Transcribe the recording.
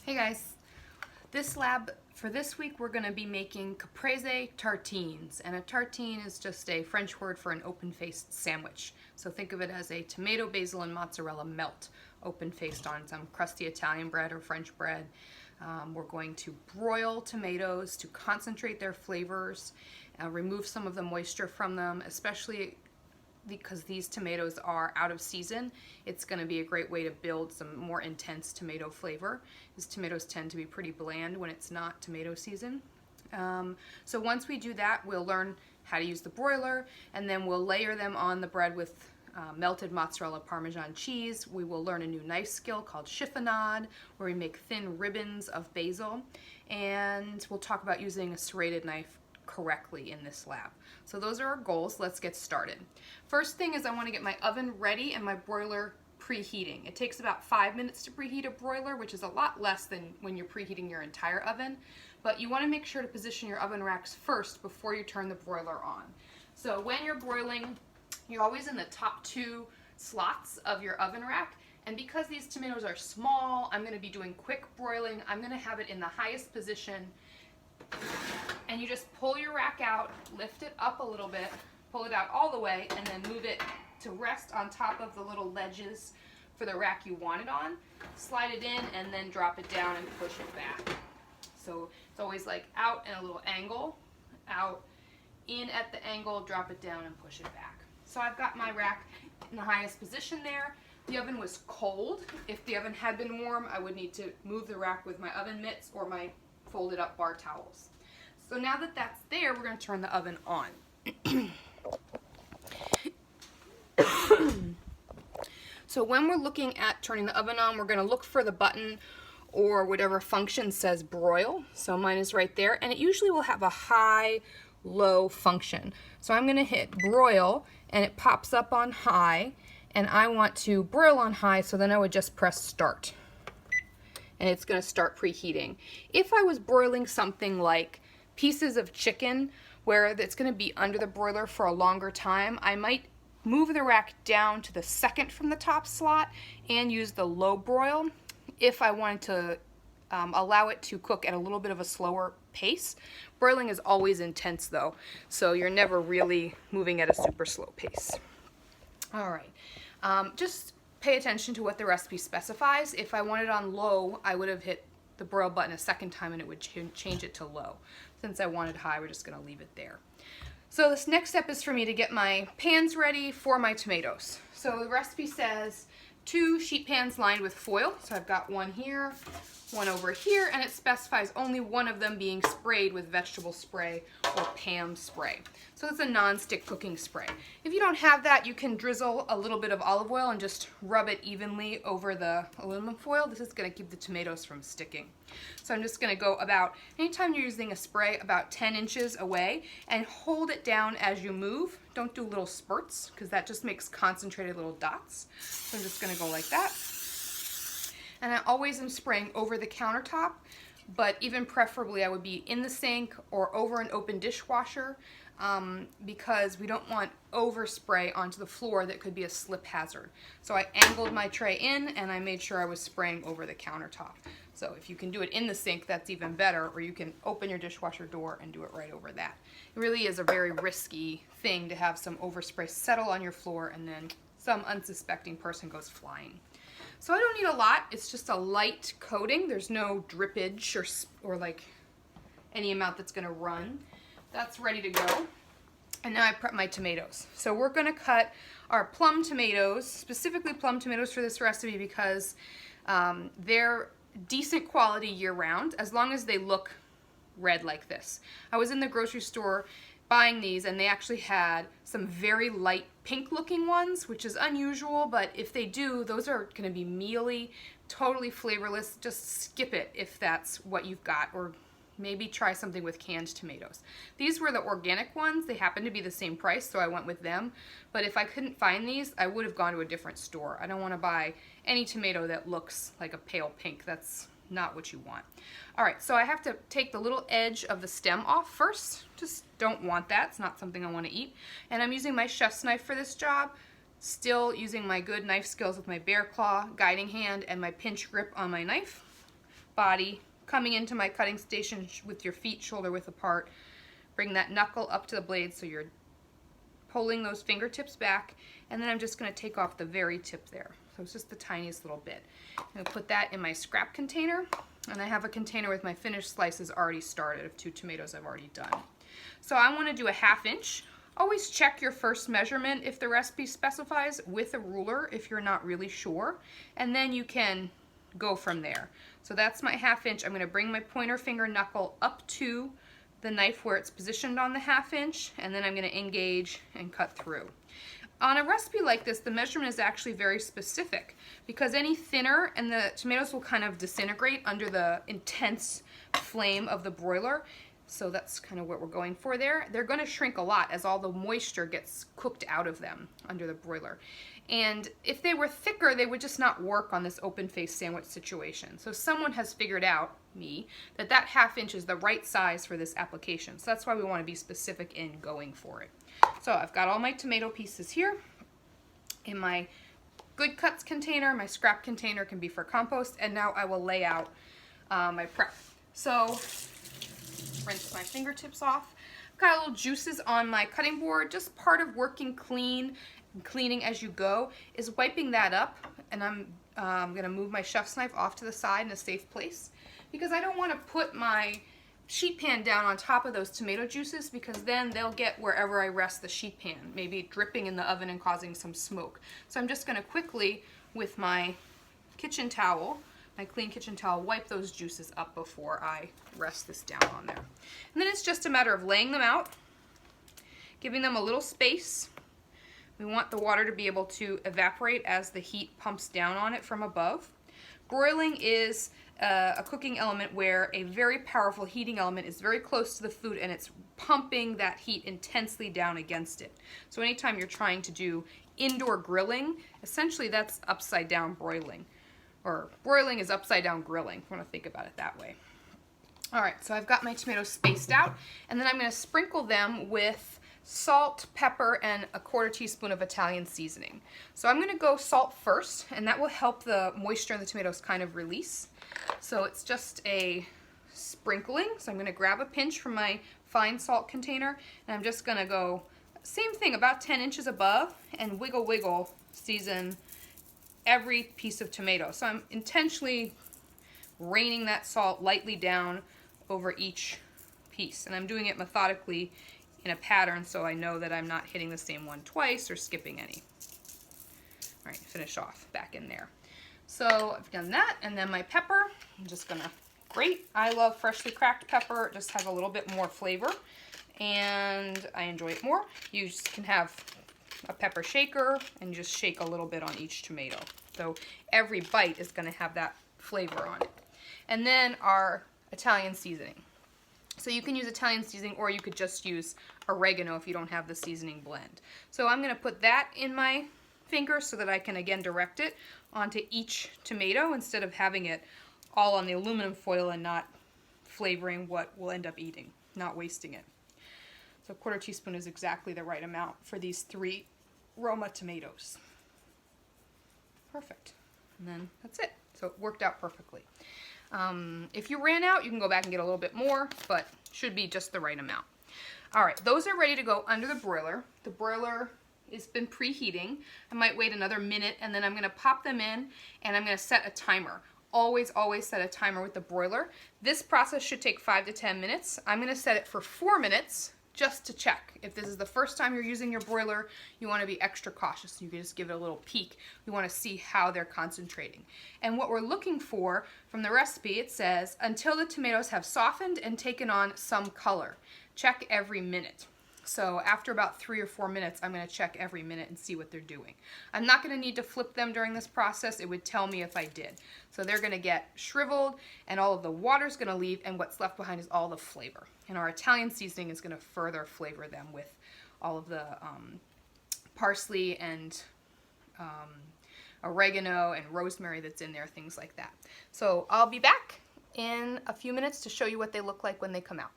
Hey guys, this lab for this week we're going to be making Caprese Tartines, and a tartine is just a French word for an open-faced sandwich. So think of it as a tomato, basil, and mozzarella melt open-faced on some crusty Italian bread or French bread. We're going to broil tomatoes to concentrate their flavors, remove some of the moisture from them, especially because these tomatoes are out of season. It's going to be a great way to build some more intense tomato flavor, because tomatoes tend to be pretty bland when it's not tomato season. So once we do that, we'll learn how to use the broiler, and then we'll layer them on the bread with melted mozzarella Parmesan cheese. We will learn a new knife skill called chiffonade, where we make thin ribbons of basil, and we'll talk about using a serrated knife correctly in this lab. So those are our goals. Let's get started. First thing is I want to get my oven ready and my broiler preheating. It takes about 5 minutes to preheat a broiler, which is a lot less than when you're preheating your entire oven, but you want to make sure to position your oven racks first before you turn the broiler on. So when you're broiling, you're always in the top 2 slots of your oven rack, and because these tomatoes are small, I'm going to be doing quick broiling. I'm going to have it in the highest position, and you just pull your rack out, lift it up a little bit, pull it out all the way, and then move it to rest on top of the little ledges for the rack you want it on. Slide it in and then drop it down and push it back. So it's always like out and a little angle, out, in at the angle, drop it down and push it back. So I've got my rack in the highest position there. The oven was cold. If the oven had been warm, I would need to move the rack with my oven mitts or my folded up bar towels. So now that that's there, we're going to turn the oven on. So when we're looking at turning the oven on, we're going to look for the button or whatever function says broil. So mine is right there, and it usually will have a high-low function. So I'm going to hit broil, and it pops up on high, and I want to broil on high, so then I would just press start, and it's going to start preheating. If I was broiling something like pieces of chicken where it's going to be under the broiler for a longer time, I might move the rack down to the second from the top slot and use the low broil if I wanted to allow it to cook at a little bit of a slower pace. Broiling is always intense though, so you're never really moving at a super slow pace. All right, just pay attention to what the recipe specifies. If I wanted on low, I would have hit the broil button a second time and it would change it to low. Since I wanted high, we're just going to leave it there. So this next step is for me to get my pans ready for my tomatoes. So the recipe says 2 sheet pans lined with foil. So I've got one here, one over here, and it specifies only one of them being sprayed with vegetable spray or Pam spray. So it's a non-stick cooking spray. If you don't have that, you can drizzle a little bit of olive oil and just rub it evenly over the aluminum foil. This is going to keep the tomatoes from sticking. So I'm just going to go about, anytime you're using a spray, about 10 inches away, and hold it down as you move. Don't do little spurts, because that just makes concentrated little dots. So I'm just going to go like that. And I always am spraying over the countertop, but even preferably I would be in the sink or over an open dishwasher, because we don't want overspray onto the floor that could be a slip hazard. So I angled my tray in and I made sure I was spraying over the countertop. So if you can do it in the sink, that's even better, or you can open your dishwasher door and do it right over that. It really is a very risky thing to have some overspray settle on your floor and then some unsuspecting person goes flying. So I don't need a lot. It's just a light coating. There's no drippage or like any amount that's going to run. That's ready to go. And now I prep my tomatoes. So we're going to cut our plum tomatoes, specifically plum tomatoes for this recipe, because they're decent quality year-round as long as they look red like this. I was in the grocery store buying these, and they actually had some very light pink looking ones, which is unusual, but if they do, those are going to be mealy, totally flavorless. Just skip it if that's what you've got, or maybe try something with canned tomatoes. These were the organic ones. They happened to be the same price, so I went with them. But if I couldn't find these, I would have gone to a different store. I don't want to buy any tomato that looks like a pale pink. That's not what you want. All right, so I have to take the little edge of the stem off first. Just don't want that. It's not something I want to eat. And I'm using my chef's knife for this job. Still using my good knife skills with my bear claw, guiding hand, and my pinch grip on my knife. body, coming into my cutting station with your feet shoulder width apart. Bring that knuckle up to the blade so you're pulling those fingertips back, and then I'm just going to take off the very tip there. So it's just the tiniest little bit. I'm going to put that in my scrap container, and I have a container with my finished slices already started of 2 tomatoes I've already done. So I want to do a 1/2 inch. Always check your first measurement if the recipe specifies with a ruler if you're not really sure, and then you can go from there. So that's my 1/2 inch. I'm going to bring my pointer finger knuckle up to the knife where it's positioned on the 1/2 inch, and then I'm going to engage and cut through. On a recipe like this, the measurement is actually very specific because any thinner and the tomatoes will kind of disintegrate under the intense flame of the broiler. So that's kind of what we're going for there. They're going to shrink a lot as all the moisture gets cooked out of them under the broiler. And if they were thicker, they would just not work on this open-faced sandwich situation. So someone has figured out, me, that 1/2 inch is the right size for this application. So that's why we want to be specific in going for it. So I've got all my tomato pieces here in my good cuts container. My scrap container can be for compost. And now I will lay out my prep. So rinse my fingertips off. I've got little juices on my cutting board. Just part of working clean and cleaning as you go is wiping that up. And I'm going to move my chef's knife off to the side in a safe place because I don't want to put my sheet pan down on top of those tomato juices because then they'll get wherever I rest the sheet pan, maybe dripping in the oven and causing some smoke. So I'm just going to quickly, with my kitchen towel, my clean kitchen towel, wipe those juices up before I rest this down on there. And then it's just a matter of laying them out, giving them a little space. We want the water to be able to evaporate as the heat pumps down on it from above. Broiling is a cooking element where a very powerful heating element is very close to the food and it's pumping that heat intensely down against it. So anytime you're trying to do indoor grilling, essentially that's upside down broiling. Or broiling is upside down grilling, if you want to think about it that way. All right, so I've got my tomatoes spaced out, and then I'm going to sprinkle them with salt, pepper, and a 1/4 teaspoon of Italian seasoning. So I'm going to go salt first, and that will help the moisture in the tomatoes kind of release. So it's just a sprinkling. So I'm going to grab a pinch from my fine salt container, and I'm just going to go, same thing, about 10 inches above, and wiggle, wiggle, season every piece of tomato. So I'm intentionally raining that salt lightly down over each piece, and I'm doing it methodically in a pattern so I know that I'm not hitting the same one twice or skipping any. All right, finish off back in there. So I've done that, and then my pepper, I'm just gonna grate. I love freshly cracked pepper. It just has a little bit more flavor, and I enjoy it more. You just can have a pepper shaker and just shake a little bit on each tomato. So every bite is gonna have that flavor on it. And then our Italian seasoning. So you can use Italian seasoning or you could just use oregano if you don't have the seasoning blend. So I'm going to put that in my finger so that I can again direct it onto each tomato instead of having it all on the aluminum foil and not flavoring what we'll end up eating, not wasting it. So 1/4 teaspoon is exactly the right amount for these 3 Roma tomatoes. Perfect. And then that's it. So it worked out perfectly. If you ran out, you can go back and get a little bit more, but should be just the right amount. All right, those are ready to go under the broiler. The broiler has been preheating. I might wait another minute, and then I'm going to pop them in, and I'm going to set a timer. Always, always set a timer with the broiler. This process should take 5 to 10 minutes. I'm going to set it for 4 minutes just to check. If this is the first time you're using your broiler, you want to be extra cautious. You can just give it a little peek. We want to see how they're concentrating. And what we're looking for from the recipe, it says, until the tomatoes have softened and taken on some color. Check every minute. So after about 3 or 4 minutes, I'm going to check every minute and see what they're doing. I'm not going to need to flip them during this process. It would tell me if I did. So they're going to get shriveled and all of the water's going to leave, and what's left behind is all the flavor. And our Italian seasoning is going to further flavor them with all of the parsley and oregano and rosemary that's in there, things like that. So I'll be back in a few minutes to show you what they look like when they come out.